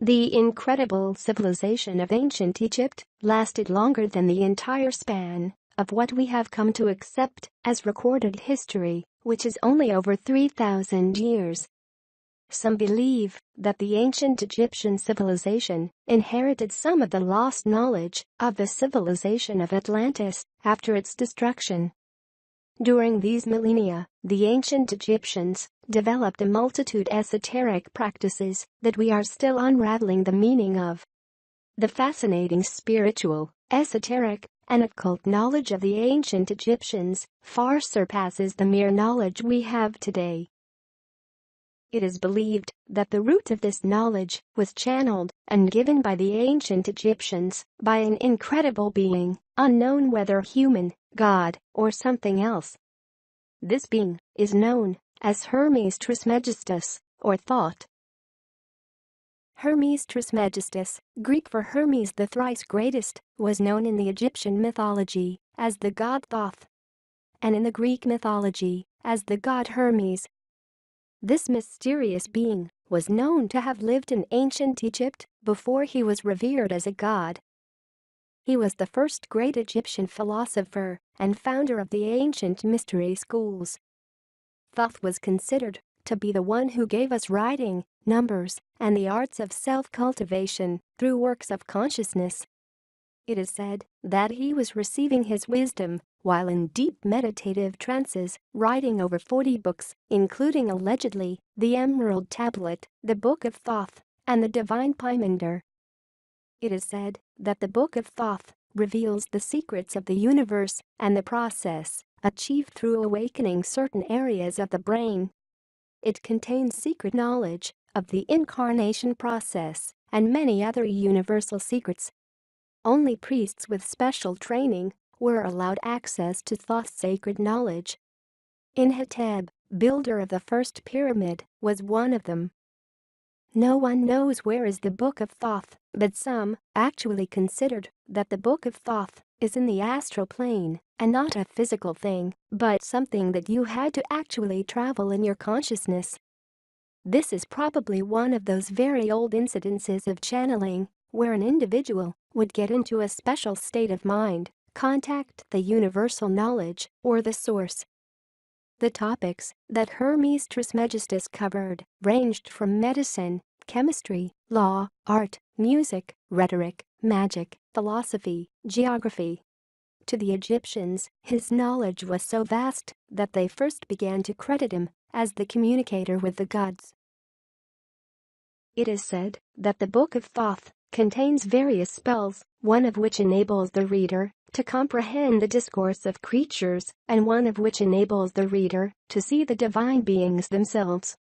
The incredible civilization of ancient Egypt lasted longer than the entire span of what we have come to accept as recorded history, which is only over 3,000 years. Some believe that the ancient Egyptian civilization inherited some of the lost knowledge of the civilization of Atlantis after its destruction. During these millennia, the ancient Egyptians developed a multitude of esoteric practices that we are still unraveling the meaning of. The fascinating spiritual, esoteric, and occult knowledge of the ancient Egyptians far surpasses the mere knowledge we have today. It is believed that the root of this knowledge was channeled and given by the ancient Egyptians by an incredible being, unknown whether human, God, or something else. This being is known as Hermes Trismegistus, or Thoth. Hermes Trismegistus, Greek for Hermes the thrice greatest, was known in the Egyptian mythology as the god Thoth, and in the Greek mythology as the god Hermes. This mysterious being was known to have lived in ancient Egypt before he was revered as a god. He was the first great Egyptian philosopher and founder of the ancient mystery schools. Thoth was considered to be the one who gave us writing, numbers, and the arts of self-cultivation through works of consciousness. It is said that he was receiving his wisdom while in deep meditative trances, writing over 40 books, including allegedly the Emerald Tablet, the Book of Thoth, and the Divine Pymander. It is said that the Book of Thoth reveals the secrets of the universe and the process achieved through awakening certain areas of the brain. It contains secret knowledge of the incarnation process and many other universal secrets. Only priests with special training were allowed access to Thoth's sacred knowledge. Inhotep, builder of the first pyramid, was one of them. No one knows where is the Book of Thoth, but some actually considered that the Book of Thoth is in the astral plane and not a physical thing, but something that you had to actually travel in your consciousness. This is probably one of those very old incidences of channeling, where an individual would get into a special state of mind, contact the universal knowledge or the source. The topics that Hermes Trismegistus covered ranged from medicine, chemistry, law, art, music, rhetoric, magic, philosophy, geography. To the Egyptians, his knowledge was so vast that they first began to credit him as the communicator with the gods. It is said that the Book of Thoth contains various spells, one of which enables the reader to comprehend the discourse of creatures, and one of which enables the reader to see the divine beings themselves.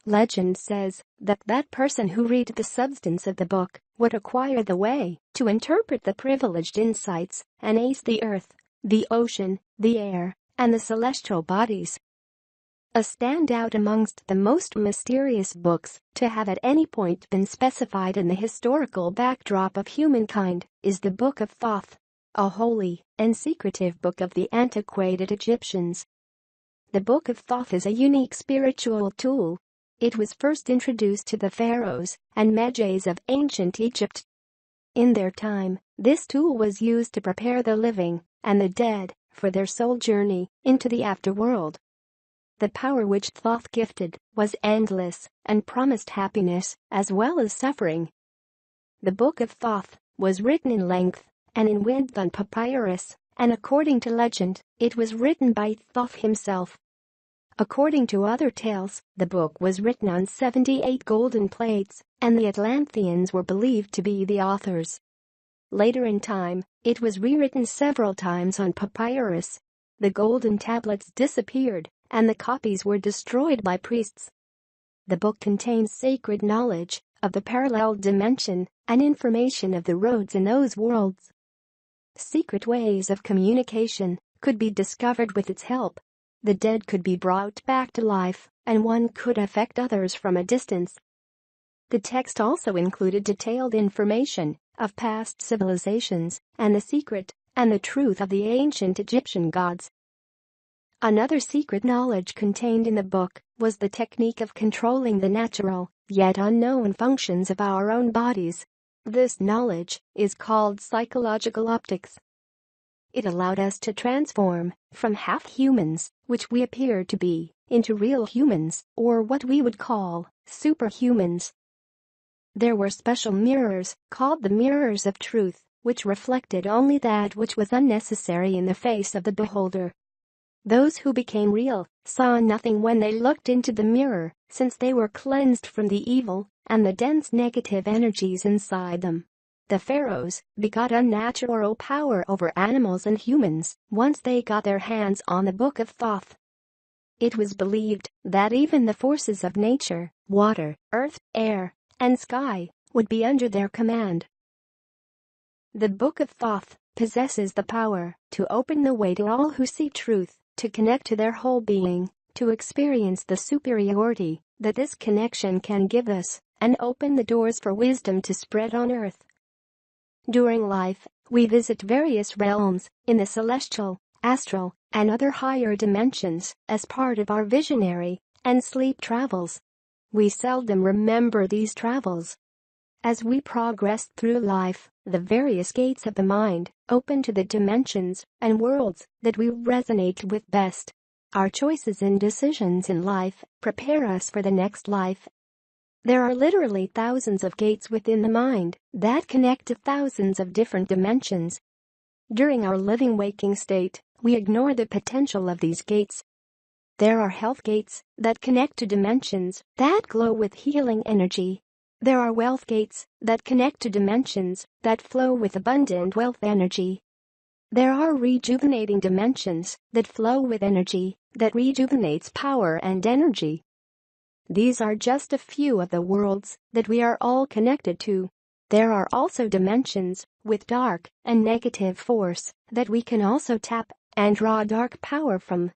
Legend says that that person who read the substance of the book would acquire the way to interpret the privileged insights and ace the earth, the ocean, the air, and the celestial bodies. A standout amongst the most mysterious books to have at any point been specified in the historical backdrop of humankind is the Book of Thoth, a holy and secretive book of the antiquated Egyptians. The Book of Thoth is a unique spiritual tool. It was first introduced to the pharaohs and mages of ancient Egypt. In their time, this tool was used to prepare the living and the dead for their soul journey into the afterworld. The power which Thoth gifted was endless and promised happiness as well as suffering. The Book of Thoth was written in length and in width on papyrus, and according to legend, it was written by Thoth himself. According to other tales, the book was written on 78 golden plates, and the Atlanteans were believed to be the authors. Later in time, it was rewritten several times on papyrus. The golden tablets disappeared, and the copies were destroyed by priests. The book contains sacred knowledge of the parallel dimension and information of the roads in those worlds. Secret ways of communication could be discovered with its help. The dead could be brought back to life, and one could affect others from a distance. The text also included detailed information of past civilizations and the secret and the truth of the ancient Egyptian gods. Another secret knowledge contained in the book was the technique of controlling the natural yet unknown functions of our own bodies. This knowledge is called psychological optics. It allowed us to transform from half-humans, which we appear to be, into real humans, or what we would call superhumans. There were special mirrors, called the mirrors of truth, which reflected only that which was unnecessary in the face of the beholder. Those who became real saw nothing when they looked into the mirror, since they were cleansed from the evil and the dense negative energies inside them. The pharaohs begot unnatural power over animals and humans once they got their hands on the Book of Thoth. It was believed that even the forces of nature, water, earth, air, and sky, would be under their command. The Book of Thoth possesses the power to open the way to all who seek truth, to connect to their whole being, to experience the superiority that this connection can give us, and open the doors for wisdom to spread on earth. During life, we visit various realms in the celestial, astral, and other higher dimensions as part of our visionary and sleep travels. We seldom remember these travels. As we progress through life, the various gates of the mind open to the dimensions and worlds that we resonate with best. Our choices and decisions in life prepare us for the next life. There are literally thousands of gates within the mind that connect to thousands of different dimensions. During our living waking state, we ignore the potential of these gates. There are health gates that connect to dimensions that glow with healing energy. There are wealth gates that connect to dimensions that flow with abundant wealth energy. There are rejuvenating dimensions that flow with energy that rejuvenates power and energy. These are just a few of the worlds that we are all connected to. There are also dimensions with dark and negative force that we can also tap and draw dark power from.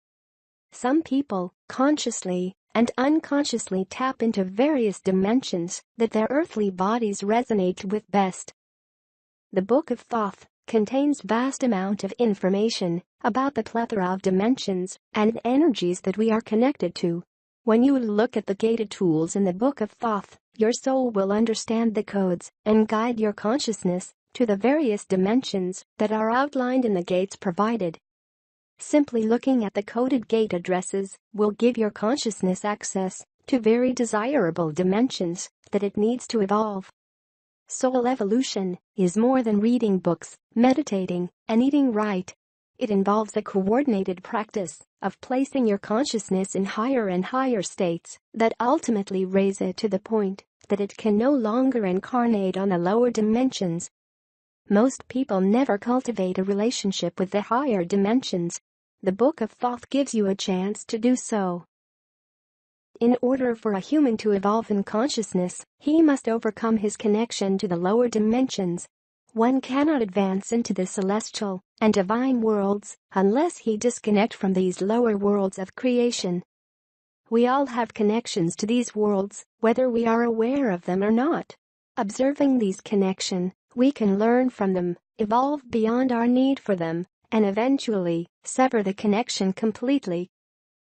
Some people consciously and unconsciously tap into various dimensions that their earthly bodies resonate with best. The Book of Thoth contains vast amount of information about the plethora of dimensions and energies that we are connected to. When you look at the gated tools in the Book of Thoth, your soul will understand the codes and guide your consciousness to the various dimensions that are outlined in the gates provided. Simply looking at the coded gate addresses will give your consciousness access to very desirable dimensions that it needs to evolve. Soul evolution is more than reading books, meditating, and eating right. It involves a coordinated practice of placing your consciousness in higher and higher states that ultimately raise it to the point that it can no longer incarnate on the lower dimensions. Most people never cultivate a relationship with the higher dimensions. The Book of Thoth gives you a chance to do so. In order for a human to evolve in consciousness, he must overcome his connection to the lower dimensions. One cannot advance into the celestial and divine worlds unless he disconnects from these lower worlds of creation. We all have connections to these worlds, whether we are aware of them or not. Observing these connections, we can learn from them, evolve beyond our need for them, and eventually sever the connection completely.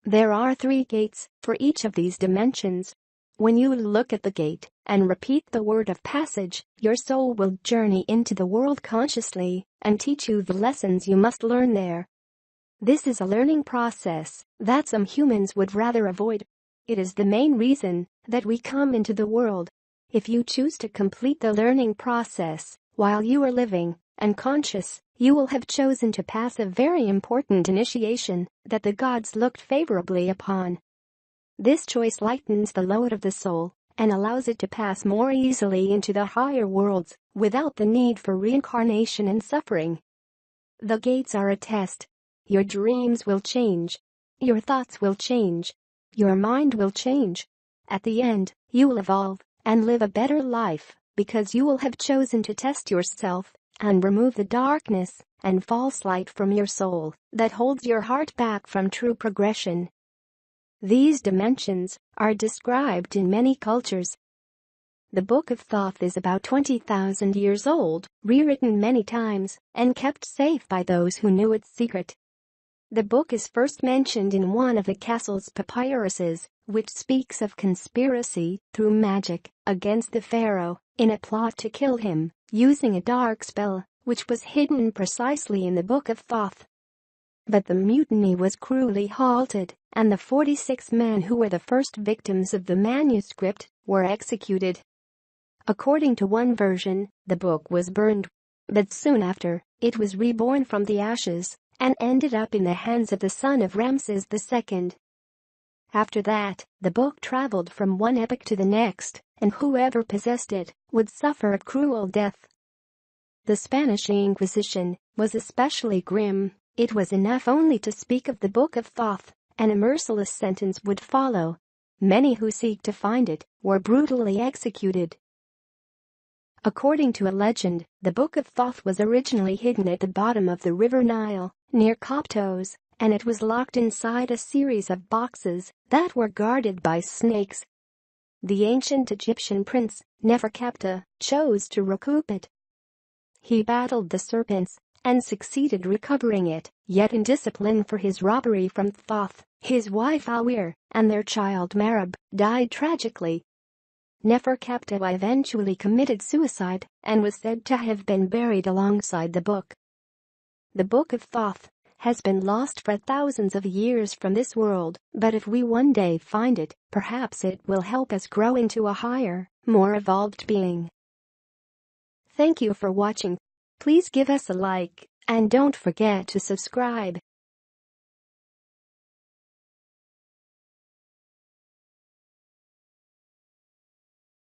There are 3 gates for each of these dimensions. When you look at the gate and repeat the word of passage, your soul will journey into the world consciously and teach you the lessons you must learn there. This is a learning process that some humans would rather avoid. It is the main reason that we come into the world. If you choose to complete the learning process while you are living and conscious, you will have chosen to pass a very important initiation that the gods looked favorably upon. This choice lightens the load of the soul and allows it to pass more easily into the higher worlds without the need for reincarnation and suffering. The gates are a test. Your dreams will change. Your thoughts will change. Your mind will change. At the end, you will evolve and live a better life because you will have chosen to test yourself and remove the darkness and false light from your soul that holds your heart back from true progression. These dimensions are described in many cultures. The Book of Thoth is about 20,000 years old, rewritten many times, and kept safe by those who knew its secret. The book is first mentioned in one of the castle's papyruses, which speaks of conspiracy through magic against the pharaoh in a plot to kill him using a dark spell, which was hidden precisely in the Book of Thoth. But the mutiny was cruelly halted, and the 46 men who were the first victims of the manuscript were executed. According to one version, the book was burned, but soon after, it was reborn from the ashes and ended up in the hands of the son of Ramses II. After that, the book traveled from one epoch to the next, and whoever possessed it would suffer a cruel death. The Spanish Inquisition was especially grim. It was enough only to speak of the Book of Thoth, and a merciless sentence would follow. Many who seek to find it were brutally executed. According to a legend, the Book of Thoth was originally hidden at the bottom of the River Nile, near Coptos, and it was locked inside a series of boxes that were guarded by snakes. The ancient Egyptian prince, Neferkeptah, chose to recoup it. He battled the serpents and succeeded recovering it, yet in discipline for his robbery from Thoth, his wife Awir, and their child Merab, died tragically. Neferkeptah eventually committed suicide and was said to have been buried alongside the book. The Book of Thoth has been lost for thousands of years from this world, but if we one day find it, perhaps it will help us grow into a higher, more evolved being. Thank you for watching. Please give us a like, and don't forget to subscribe.